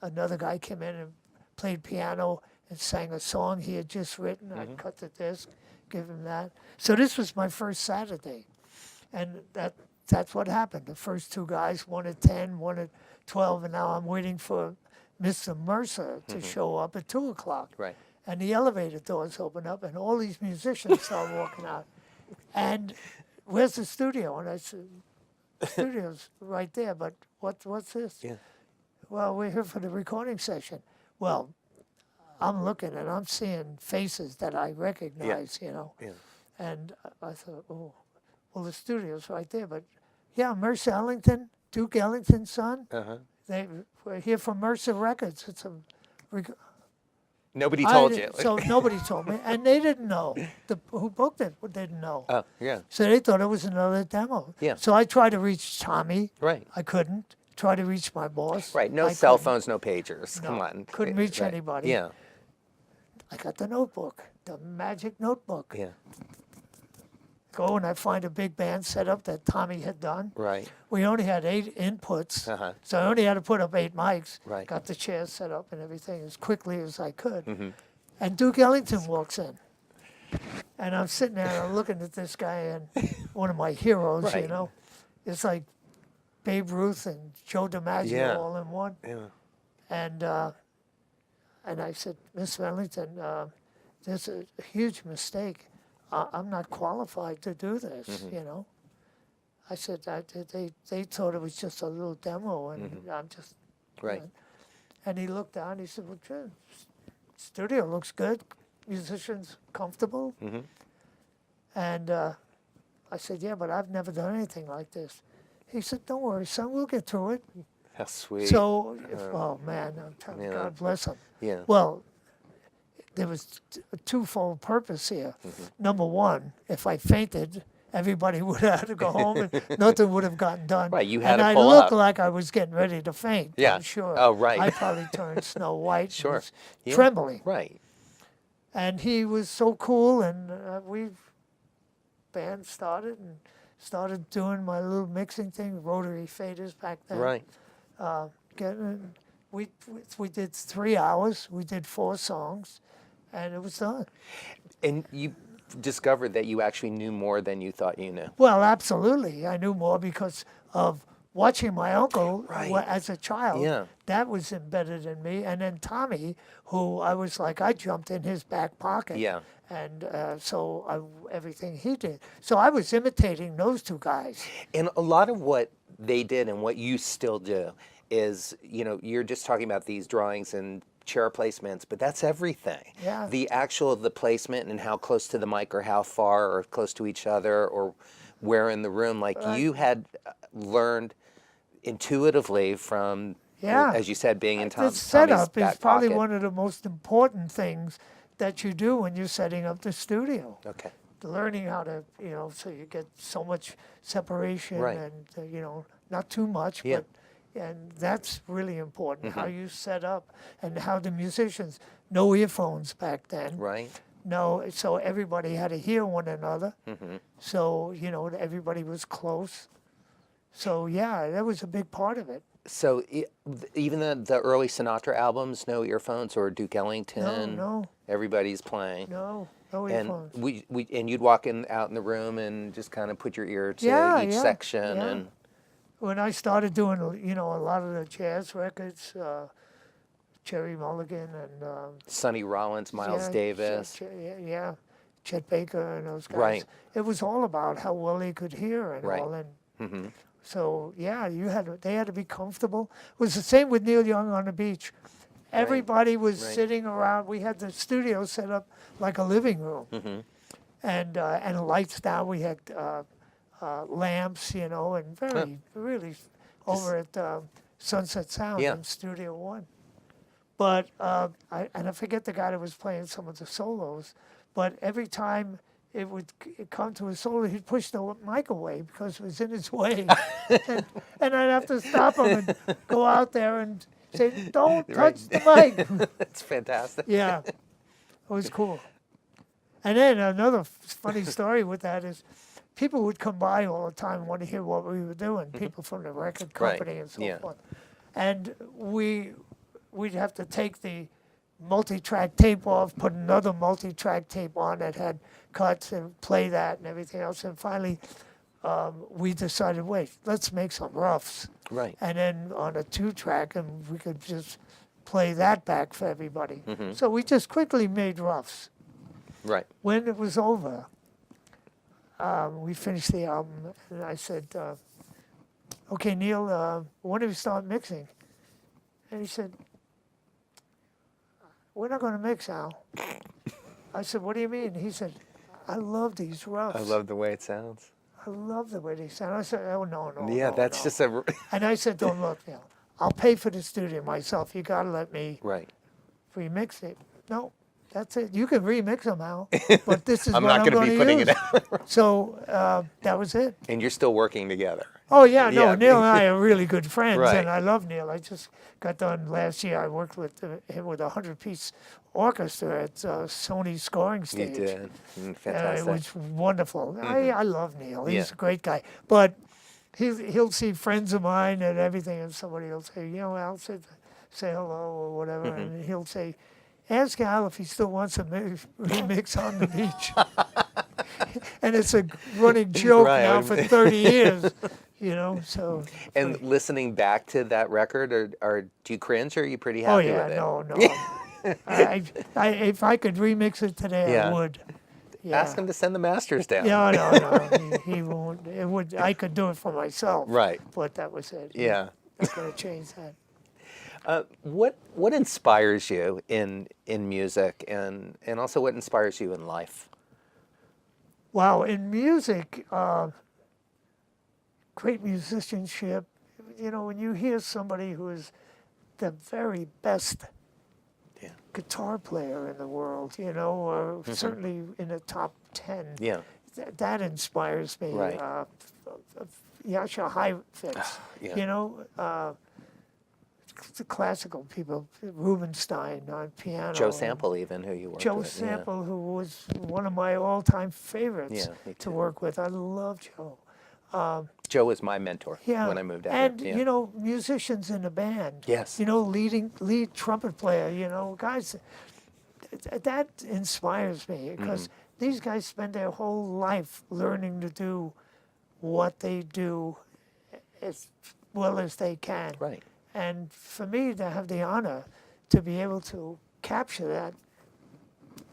another guy came in and played piano and sang a song he had just written. I'd cut the disc, give him that. So this was my first Saturday. And that's what happened. The first two guys, one at 10, one at 12, and now I'm waiting for Mr. Mercer to show up at 2 o'clock. Right. And the elevator doors open up, and all these musicians start walking out. And where's the studio? And I said, the studio's right there, but what's this? Yeah. Well, we're here for the recording session. Well, I'm looking, and I'm seeing faces that I recognize, you know. Yeah. And I thought, oh, well, the studio's right there, but yeah, Mercer Ellington, Duke Ellington's son. They were here from Mercer Records. It's a Nobody told you. So nobody told me, and they didn't know. Who booked it didn't know. Oh, yeah. So they thought it was another demo. Yeah. So I tried to reach Tommy. Right. I couldn't. Tried to reach my boss. Right. No I cell couldn't. phones, no pagers. No, Come on. couldn't reach anybody. Yeah. I got the notebook, the magic notebook. Yeah. Go and I find a big band setup that Tommy had done. Right. We only had 8 inputs, Uh-huh. so I only had to put up 8 mics. Right. Got the chairs set up and everything as quickly as I could. And Duke Ellington walks in. And I'm sitting there and I'm looking at this guy, and one of my heroes, you Right. know. It's like Babe Ruth and Joe DiMaggio Yeah. all in one. Yeah. And I said, Mr. Ellington, there's a huge mistake. I'm not qualified to do this, you know. I said, they thought it was just a little demo, and I'm just... Right. And he looked down, he said, well, sure, studio looks good, musicians comfortable. And I said, yeah, but I've never done anything like this. He said, don't worry, son, we'll get through it. How sweet. So, oh man, I'm telling you, Yeah. God bless him. Yeah. Well, there was a twofold purpose here. Number one, if I fainted, everybody would have had to go home and nothing would have gotten done. Right, you had and to I pull looked up. like I was getting ready to faint. Yeah. I'm sure. Oh, right. I probably turned Snow White. Sure. And was Yeah. trembling. Right. And he was so cool, and band started and started doing my little mixing thing, rotary faders back then. Right. We did 3 hours. We did 4 songs, and it was done. And you discovered that you actually knew more than you thought you knew. Well, absolutely. I knew more because of watching my uncle Right. as a child. Yeah. That was embedded in me. And then Tommy, who I jumped in his back pocket. Yeah. And everything he did. So I was imitating those two guys. And a lot of what they did and what you still do is, you know, you're just talking about these drawings and chair placements, but that's everything. Yeah. The placement and how close to the mic or how far or close to each other or where in the room, like you had learned intuitively from, Yeah. as you said, being in The Tommy's setup back is probably pocket. one of the most important things that you do when you're setting up the studio. Okay. Learning how to, you know, so you get so much separation Right. and, you know, not too much, Yeah. but, and that's really important, how you set up and how the musicians, no earphones back then. Right. No, so everybody had to hear one another. So, you know, everybody was close. So, yeah, that was a big part of it. So even the early Sinatra albums, no earphones or Duke Ellington. No. Everybody's playing. No And earphones. and you'd walk out in the room and just kind of put your ear to Yeah, each yeah, section yeah. and When I started doing, you know, a lot of the jazz records, Jerry Mulligan and Sonny Rollins, Miles yeah, Davis. yeah, Chet Baker and those guys. Right. It was all about how well they could hear and Right. all. And so yeah, they had to be comfortable. It was the same with Neil Young on the Beach. Everybody was Right. sitting around. We had the studio set up like a living room. and lights down. We had lamps, you know, and really over at Sunset Sound Yeah. in Studio One. But I forget the guy that was playing some of the solos, but every time it would come to a solo, he'd push the mic away because it was in his way. and I'd have to stop him and go out there and say, don't touch the mic. That's fantastic. Yeah, it was cool. And then another funny story with that is people would come by all the time and want to hear what we were doing, people from the record company and so yeah. forth. And we'd have to take the multi-track tape off, put another multi-track tape on that had cuts and play that and everything else. And finally, we decided, wait, let's make some roughs. Right. And then on a 2-track, and we could just play that back for everybody. So we just quickly made roughs. Right. When it was over, we finished the album, and I said, okay, Neil, when do we start mixing? And he said, we're not going to mix, Al. I said, what do you mean? He said, I love these roughs. I love the way it sounds. I love the way they sound. I said, oh, no. Yeah, no, that's no. just a... And I said, don't look, Neil. I'll pay for the studio myself. You got to let me Right. remix it. No, that's it. You can remix them, Al, but this is I'm what not I'm going to be putting use. it out. So that was it. And you're still working together. Oh, yeah, no, Yeah. Neil and I are really good friends, Right. and I love Neil. I just got done last year. I worked with him with a 100-piece orchestra at Sony Scoring You Stage. did. It Fantastic. was wonderful. I love Neil. He's Yeah. a great guy. But he'll see friends of mine and everything, and somebody will say, you know, Al, say hello or whatever, and he'll say, ask Al if he still wants a remix on the beach. And it's a running joke Right. now for 30 years, you know, so. And listening back to that record, do you cringe or are you pretty Oh, happy yeah, with it? no. If I could remix it today, Yeah. I would. Yeah. Ask him to send the masters down. Yeah, no. He won't. It would. I could do it for myself. Right. But that was it. Yeah. Not going to change that. What inspires you in music and also what inspires you in life? Wow, in music, great musicianship. You know, when you hear somebody who is the very best Yeah. guitar player in the world, you know, or certainly in the top 10, Yeah. that inspires me. Right. Yasha Heifetz, Yeah. you know, the classical people, Rubinstein on piano. Joe Sample even, who you worked Joe with. Sample, who was one of my all-time favorites Yeah, me to too. work with. I love Joe. Joe was my mentor Yeah. when I moved out and, here. Yeah. you know, musicians in a band. Yes. You know, lead trumpet player, you know, guys, that inspires me because Mm-hmm. these guys spend their whole life learning to do what they do as well as they can. Right. And for me to have the honor to be able to capture that,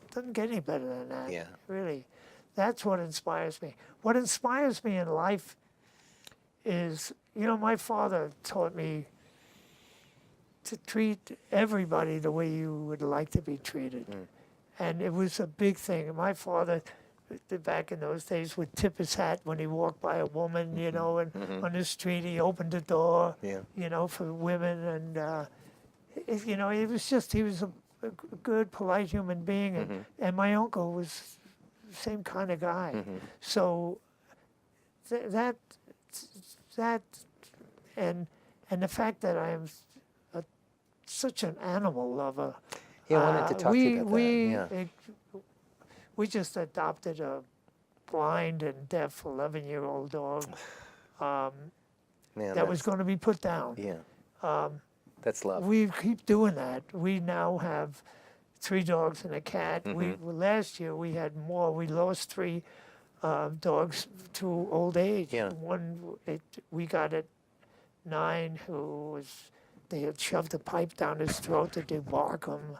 doesn't get any better than that. Yeah. Really. That's what inspires me. What inspires me in life is, you know, my father taught me to treat everybody the way you would like to be treated. And it was a big thing. My father, back in those days, would tip his hat when he walked by a woman, you know, and on the street he opened the door, Yeah. you know, for women. And, you know, he was a good, polite human being. And my uncle was the same kind of guy. So that and the fact that I am such an animal lover. Yeah, I wanted to talk to you about that. Yeah. We just adopted a blind and deaf 11-year-old dog Man, that was going to be put down. Yeah. That's love. We keep doing that. We now have 3 dogs and a cat. Last year we had more. We lost 3 dogs to old age. Yeah. One we got at 9 who was. They had shoved a pipe down his throat to debark him,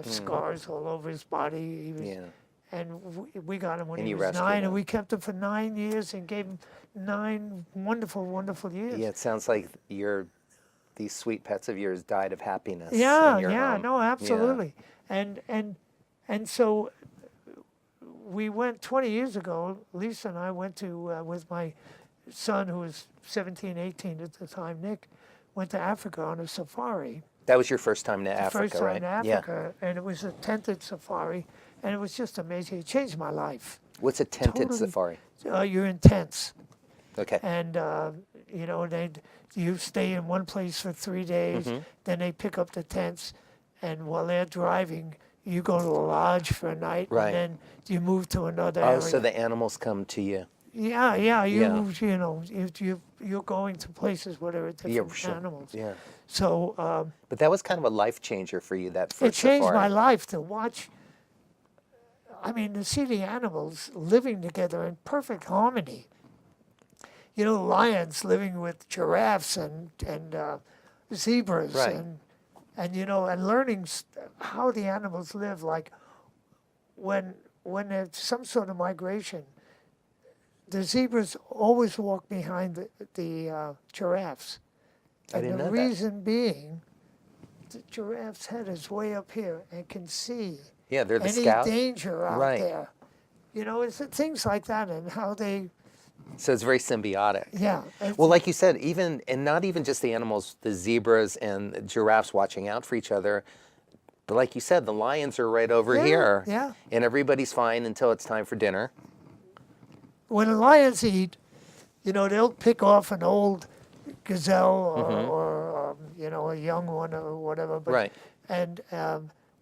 scars all over his body. He was, Yeah. And we got him when And he you was rescued 9, him. and we kept him for 9 years and gave him 9 wonderful, wonderful years. Yeah, it sounds like these sweet pets of yours died of happiness. Yeah, in your yeah, home. no, absolutely. And so we went 20 years ago. Lisa and I went to with my son, who was 17, 18 at the time. Nick went to Africa on a safari. That was your first time to Africa, First time right? in Africa, and it was a tented safari, and it was just amazing. It changed my life. What's a tented Totally. safari? You're in tents, Okay. and you stay in one place for 3 days. Mm-hmm. Then they pick up the tents, and while they're driving, you go to a lodge for a night, Right. and then you move to another Oh, area. so the animals come to you. Yeah, Yeah. You're going to places where there are different sure. animals. Yeah. So But that was kind of a life changer for you, that it first changed safari. my life to watch. I mean, to see the animals living together in perfect harmony. You know, lions living with giraffes and zebras, Right. and learning how the animals live. Like when there's some sort of migration, the zebras always walk behind the giraffes. I didn't And know the that. reason being, the giraffe's head is way up here and can see Yeah, they're the any scouts. danger out Right. there. It's things like that, and how they, So it's very symbiotic. yeah. Well, like you said, and not even just the animals, the zebras and the giraffes watching out for each other, but like you said, the lions are right over Yeah, here. yeah. And everybody's fine until it's time for dinner. When the lions eat, they'll pick off an old gazelle or a young one or whatever. But, Right. And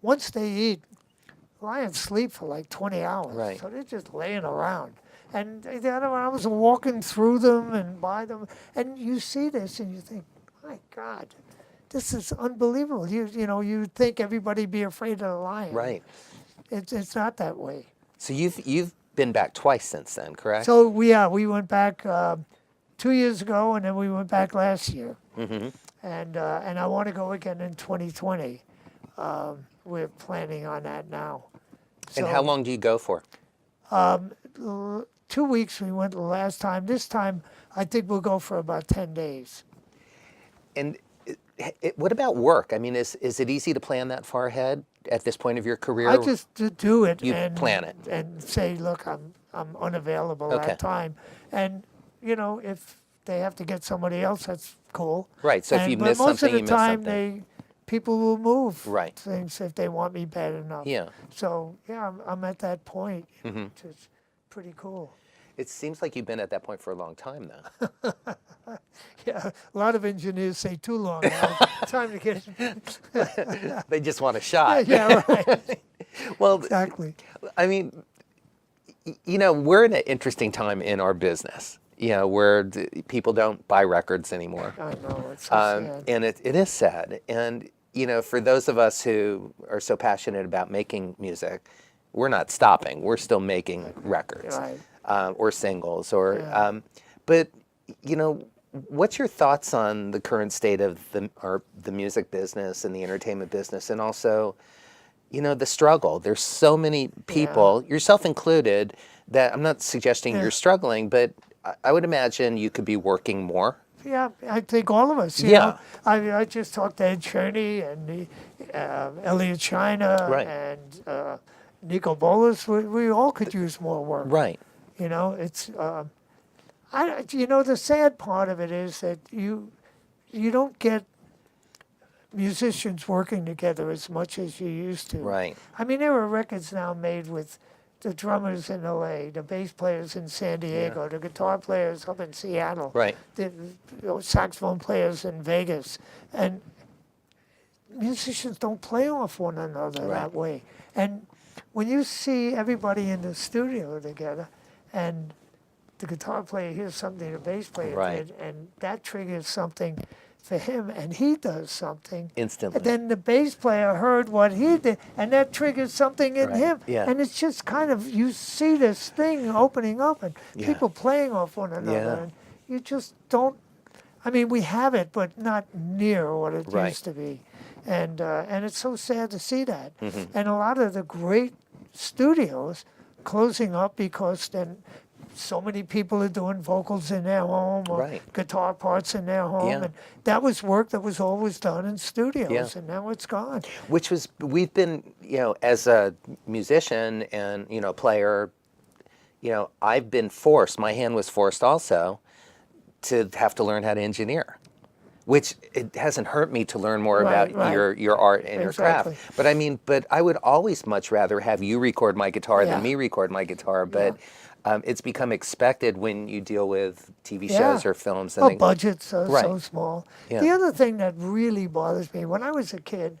once they eat, lions sleep for like 20 hours. Right. So they're just laying around. And the other animals are walking through them and by them. And you see this and you think, my God, this is unbelievable. You'd think everybody be afraid of the lion. Right. It's not that way. So you've been back twice since then, correct? So we went back 2 years ago, and then we went back last year. Mm-hmm. And I want to go again in 2020. We're planning on that now. And how long do you go for? 2 weeks we went the last time. This time I think we'll go for about 10 days. And what about work? I mean, is it easy to plan that far ahead at this point of your career? I just do it You and plan it. and say, look, I'm unavailable Okay. that time. And if they have to get somebody else, that's cool. Right, so if you but miss most something, of the you miss time something. people will move Right. things if they want me bad enough. Yeah. So yeah, I'm at that point, Mm-hmm. which is pretty cool. It seems like you've been at that point for a long time, though. Yeah, a lot of engineers say too long. Now. Time to get. They just want a shot. Yeah, right. Well, Exactly. I mean, we're in an interesting time in our business, where people don't buy records anymore. I know it's so sad. And it is sad. And, for those of us who are so passionate about making music, we're not stopping. We're still making records Right. or singles. Or, Yeah. But, what's your thoughts on the current state of the music business and the entertainment business, and also, the struggle? There's so many people, yourself included, that I'm not suggesting you're struggling, but I would imagine you could be working more. Yeah, I think all of us. You Yeah. know, I just talked to Ed Cherney and Elliot China Right. and Nico Bolas. We all could use more work. Right. It's the sad part of it is that you don't get musicians working together as much as you used to. Right. I mean, there are records now made with the drummers in LA, the bass players in San Diego, the guitar players up in Seattle, Right. the saxophone players in Vegas, and musicians don't play off one another Right. that way. And when you see everybody in the studio together, and the guitar player hears something the bass player Right. did, and that triggers something for him, and he does something. Instantly. And then the bass player heard what he did, and that triggers something in Right, him. yeah. And it's just kind of, you see this thing opening up, and Yeah. people playing off one another. Yeah. And you just don't, I mean, we have it, but not near what it Right. used to be. And it's so sad to see that. Mm-hmm. And a lot of the great studios closing up because then so many people are doing vocals in their home or Right. guitar parts in their home. Yeah. And that was work that was always done in studios, Yeah. and now it's gone. Which was, we've been, as a musician and, player, I've been forced, my hand was forced also to have to learn how to engineer, which it hasn't hurt me to learn more Right, about right. your art and your Exactly. craft. But I would always much rather have you record my guitar Yeah. than me record my guitar. But it's become expected when you deal with TV Yeah. shows or films. Oh, they- budgets are so Right. small. Yeah. The other thing that really bothers me, when I was a kid,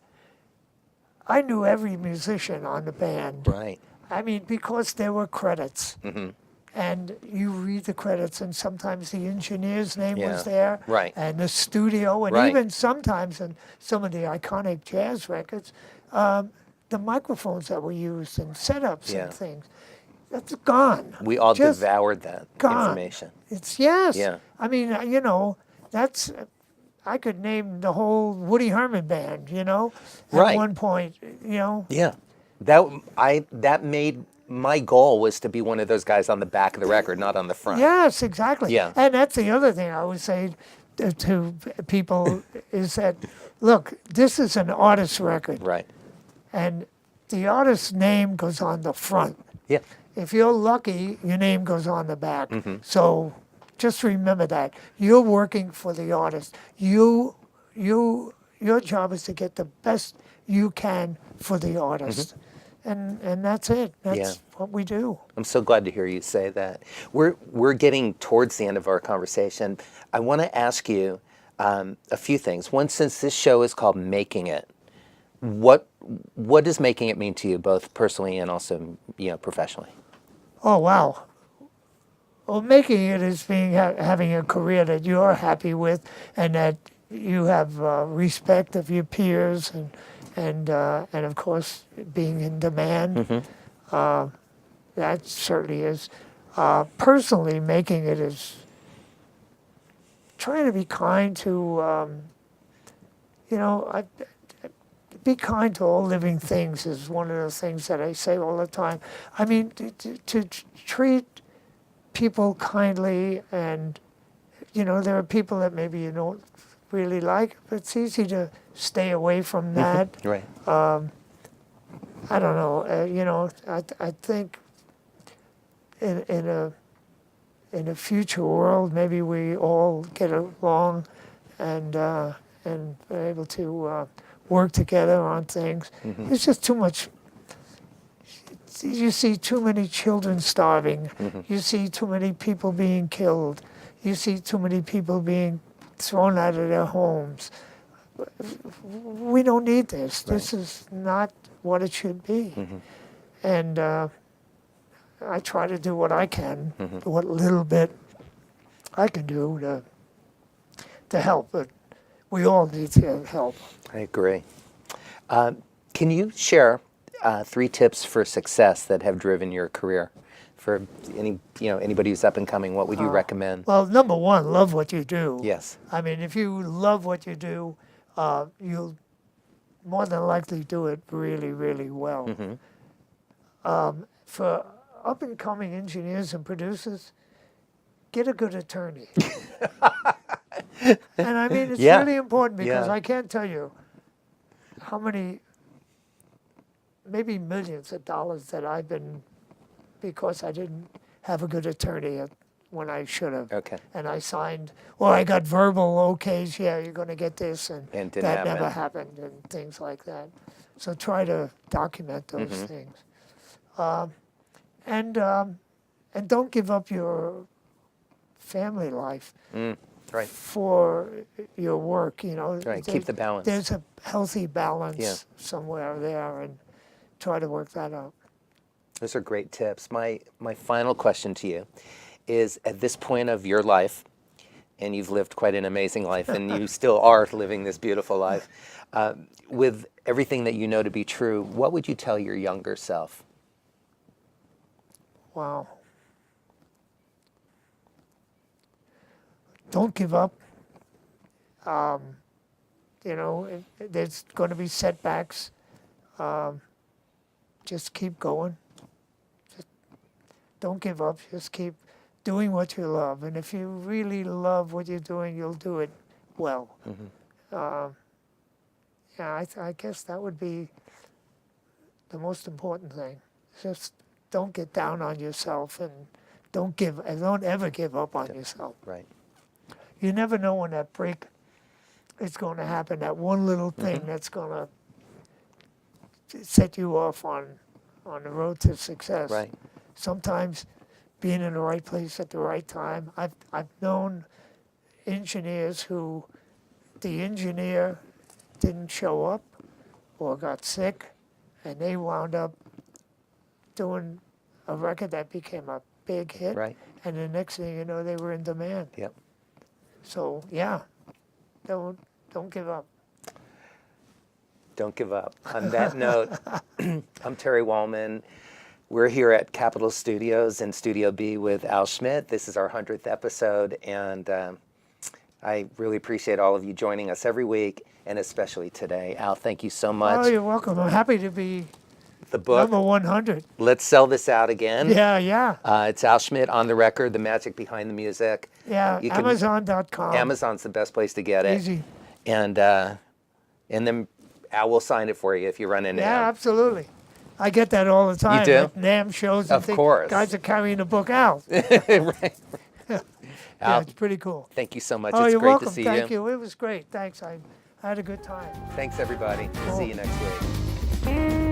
I knew every musician on the band. Right. I mean, because there were credits. Mm-hmm. And you read the credits, and sometimes the engineer's name Yeah. was there, Right. and the studio, and Right. even sometimes in some of the iconic jazz records, the microphones that were used and setups Yeah. and things. That's gone. We all Just devoured that gone. information. It's yes. Yeah. I mean, that's. I could name the whole Woody Herman band. At Right. one point. Yeah. That made my goal was to be one of those guys on the back of the record, not on the front. Yes, exactly. Yeah. And that's the other thing I would say to people is that, look, this is an artist's record, Right. and the artist's name goes on the front. Yeah. If you're lucky, your name goes on the back. Mm-hmm. So just remember that. You're working for the artist. Your job is to get the best you can for the artist. Mm-hmm. And that's it. That's what we do. I'm so glad to hear you say that. We're getting towards the end of our conversation. I want to ask you a few things. One, since this show is called Making It, what does making it mean to you, both personally and also professionally? Oh, wow. Well, making it is having a career that you're happy with, and that you have respect of your peers, and of course being in demand. Mm-hmm. That certainly is. Personally, making it is trying to be kind to, be kind to all living things is one of the things that I say all the time. I mean, to treat people kindly, and there are people that maybe you don't really like, but it's easy to stay away from that. Right. I don't know. I think in a future world, maybe we all get along and are able to work together on things. Mm-hmm. It's just too much. You see too many children starving. Mm-hmm. You see too many people being killed. You see too many people being thrown out of their homes. We don't need this. Right. This is not what it should be. Mm-hmm. And I try to do what I can, Mm-hmm. what little bit I can do to help. But we all need to help. I agree. Can you share 3 tips for success that have driven your career? For anybody who's up and coming, what would you recommend? Well, number one, love what you do. Yes. I mean, if you love what you do, you'll more than likely do it really, really well. Mm-hmm. For up and coming engineers and producers, get a good attorney. And I mean, it's Yeah. really important because Yeah. I can't tell you how many, maybe millions of dollars that I've been, because I didn't have a good attorney when I should have. Okay. And I signed, or I got verbal okays, yeah, you're going to get this, and And didn't that happen. never happened, and things like that. So try to document those Mm-hmm. things. And don't give up your family life Right. for your work, Right. Keep the balance. There's a healthy balance Yeah. somewhere there, and try to work that out. Those are great tips. My final question to you is, at this point of your life, and you've lived quite an amazing life, and you still are living this beautiful life, with everything that you know to be true, what would you tell your younger self? Wow. Don't give up. There's going to be setbacks. Just keep going. Just don't give up. Just keep doing what you love. And if you really love what you're doing, you'll do it well. Yeah, I guess that would be the most important thing. Just don't get down on yourself, and don't ever give up on yourself. Right. You never know when that break is going to happen, that one little thing that's going to set you off on the road to success. Right. Sometimes being in the right place at the right time. I've known engineers who the engineer didn't show up or got sick, and they wound up doing a record that became a big hit. Right. And the next thing you know, they were in demand. Yep. So yeah, don't give up. Don't give up. On that note, I'm Terry Wollman. We're here at Capitol Studios in Studio B with Al Schmitt. This is our 100th episode, and I really appreciate all of you joining us every week, and especially today. Al, thank you so much. Oh, you're welcome. I'm happy to be The book, number 100. let's sell this out again. Yeah. It's Al Schmitt on the record, the magic behind the music. Yeah, You can- Amazon.com. Amazon's the best place to get it. Easy. And then Al will sign it for you if you run into Yeah, him. absolutely. I get that all the time. do? At NAMM shows. And Of course. Guys are carrying the book out. Right. Yeah, Al, it's pretty cool. thank you so much. Oh, it's you're great welcome. to see Thank you. It was great. Thanks. I had a good time. Thanks, everybody. Cool. See you next week.